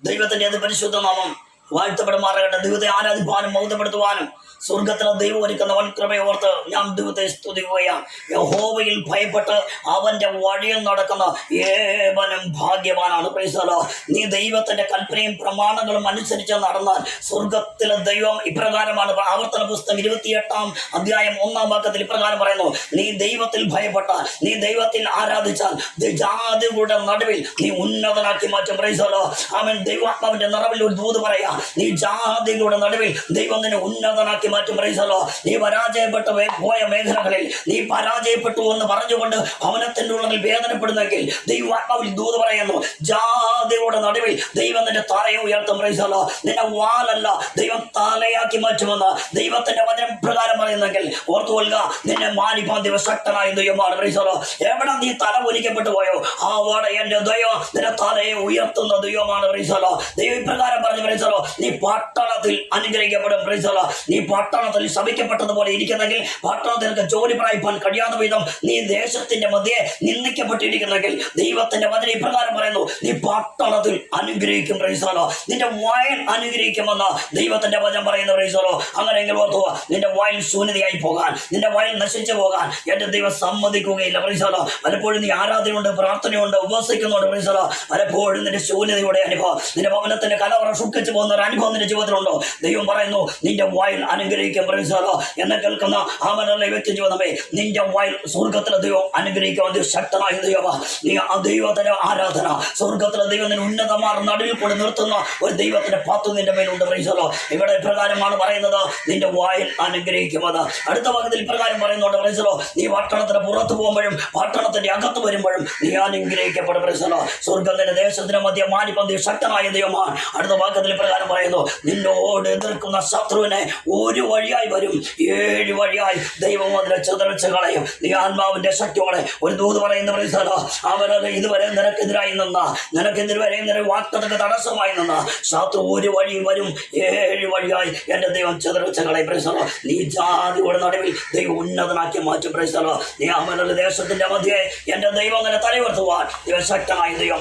ദൈവത്തിന്റെ അത് പരിശുദ്ധ നാമം വാഴ്ത്തപ്പെടുമാറാകട്ടെ. ദൈവത്തെ ആരാധിപ്പാനും മൗതപ്പെടുത്തുവാനും സ്വർഗത്തിലെ ദൈവം ഒരുക്കുന്ന വൻകൃപയെ ഓർത്ത് ഞാൻ ദൈവത്തെ സ്തുതിക്കുകയാണ്. യഹോവയിൽ ഭയപ്പെട്ട് അവന്റെ വഴിയിൽ നടക്കുന്ന ഏവനും ഭാഗ്യവാനാണ്. Price the lord. നീ ദൈവത്തിന്റെ കൽപ്പനയും പ്രമാണങ്ങളും അനുസരിച്ച് നടന്നാൽ സ്വർഗത്തിലെ ദൈവം ഇപ്രകാരമാണ്. ആവർത്തന പുസ്തകം 28 അധ്യായം 1 വാക്യത്തിൽ ഇപ്രകാരം പറയുന്നു, നീ ദൈവത്തിൽ ഭയപ്പെട്ടാൽ, നീ ദൈവത്തിൽ ആരാധിച്ചാൽ ജാതികളുടെ നടുവിൽ നീ ഉന്നതനാക്കി മാറ്റും. Praise the lord. ആമേൻ. ദൈവാത്മാവിന്റെ നിറവിൽ ഒരു ദൂത് പറയാ, നീ ജാതികളുടെ നടുവിൽ ദൈവം നിന്നെ ഉന്നതനാക്കി മാറ്റും. Praise the lord. നീ പരാജയപ്പെട്ടു പോയ മേഖലകളിൽ നീ പരാജയപ്പെട്ടു എന്ന് പറഞ്ഞുകൊണ്ട് ഭവനത്തിന്റെ ഉള്ളിൽ വേദനപ്പെടുന്നെങ്കിൽ ദൈവാത്മാവിൽ ദൂത് പറയുന്നു, ജാതികളുടെ നടുവിൽ ദൈവം നിന്റെ തലയെ ഉയർത്തും. Price the Lord. നിന്നെ വാലല്ല ദൈവം തലയാക്കി മാറ്റുമെന്ന് ദൈവത്തിന്റെ വചനം പ്രകാരം പറയുന്നെങ്കിൽ ഓർത്തുകൊള്ളുക, നിന്നെ മാനിപ്പാൻ ശക്തനായ ദൈവമാണ്. Praise the Lord. എവിടെ നീ തല ഒലിക്കപ്പെട്ടു പോയോ അവിടെ എന്റെ ദൈവം നിന്റെ തലയെ ഉയർത്തുന്ന ദൈവമാണ്. Praise the lord. ദൈവം ഇപ്രകാരം പറഞ്ഞു, പ്രൈസ് ദി ലോർഡ്, നീ പട്ടണത്തിൽ അനുഗ്രഹിക്കപ്പെടും. Praise the lord. നീ പട്ടണത്തിൽ ശപിക്കപ്പെട്ടതുപോലെ ഇരിക്കുന്നെങ്കിൽ, പട്ടണത്തിൽ നിനക്ക് ജോലി പ്രാപിപ്പാൻ കഴിയാത്ത വിധം നീ ദേശത്തിന്റെ മധ്യേ നിന്ദിക്കപ്പെട്ടിരിക്കുന്നെങ്കിൽ ദൈവത്തിന്റെ വചനം ഇപ്രകാരം പറയുന്നു, നീ പട്ടണത്തിൽ അനുഗ്രഹിക്കും. Price the Lord. നിന്റെ വയൽ അനുഗ്രഹിക്കുമെന്ന് ദൈവത്തിന്റെ വചനം പറയുന്നു. Price the Lord. അങ്ങനെയെങ്കിൽ ഓർത്തുക, നിന്റെ വയൽ ശൂന്യതയായി പോകാൻ, നിന്റെ വയൽ നശിച്ചു പോകാൻ എന്റെ ദൈവം സമ്മതിക്കുകയില്ല. Price the Lord. പലപ്പോഴും നീ ആരാധനയുണ്ട്, പ്രാർത്ഥനയുണ്ട്, ഉപവസിക്കുന്നുണ്ട്. Price the Lord. പലപ്പോഴും നിന്റെ ശൂന്യതയുടെ അനുഭവം, നിന്റെ ഭവനത്തിന്റെ കലവറ സൂക്ഷിച്ചു പോകുന്ന ഒരു അനുഭവം നിന്റെ ജീവിതത്തിലുണ്ടോ? ദൈവം പറയുന്നു, നിന്റെ വയൽ അനുഗ്രഹിക്കും. Price the Lord. എന്നെ കേൾക്കുന്ന ആമനുള്ള വ്യക്തി ജീവിതമേ, നിന്റെ വയൽ സ്വർഗത്തിലെ ദൈവം അനുഗ്രഹിക്കാൻ ശക്തനായ ദൈവമാണ്. നീ ആ ദൈവത്തിന്റെ ആരാധന, സ്വർഗത്തിലെ ദൈവം നിന്നെ ഉന്നതമാർ നടുവിൽ കൂടി നിർത്തുന്ന ഒരു ദൈവത്തിന്റെ പാത്തു നിന്റെ മേലുണ്ട്. Price the Lord. ഇവിടെ ഇപ്രകാരമാണ് പറയുന്നത്, നിന്റെ വയൽ അനുഗ്രഹിക്കുന്നത്. അടുത്ത ഭാഗത്തിൽ ഇപ്രകാരം പറയുന്നുണ്ട്. Praise the lord. നീ പട്ടണത്തിന് പുറത്തു പോകുമ്പോഴും പട്ടണത്തിന്റെ അകത്ത് വരുമ്പോഴും നീ അനുഗ്രഹിക്കപ്പെടും. Praise the lord. സ്വർഗത്തിന്റെ ദേശത്തിന് മധ്യ മാനിപ്പന്തി ശക്തനായ ദൈവമാണ്. അടുത്ത ഭാഗത്തിൽ ഇപ്രകാരം പറയുന്നു, നിന്നോട് എതിർക്കുന്ന ശത്രുവിനെ ഒരു വഴിയായി വരും, 7 വഴിയായി ദൈവം അതിനെ ചിതറിച്ച് കളയും. നീ ആത്മാവിന്റെ ശക്തിയോടെ ഒരു ദൂത് പറയുന്ന പ്രൈസ് ദി ലോർഡ്. അവരത് ഇതുവരെ നിനക്കെതിരായി നിന്ന, നിനക്കെതിരെ വാക്തത്വത്തിന് തടസ്സമായി നിന്ന ശത്രു ഒരു വഴി വരും, 7 വഴിയായി എന്റെ ദൈവം ചിതറിച്ച് കളയും. Price the lord. നീ ജാതിയുടെ നടുവിൽ ദൈവം ഉന്നതനാക്കി മാറ്റും. Praise the lord. നീ അവരുടെ ദേശത്തിന്റെ മധ്യേ എന്റെ ദൈവം അങ്ങനെ തലയുയർത്തുവാൻ ദൈവം ശക്തനായ ദൈവം.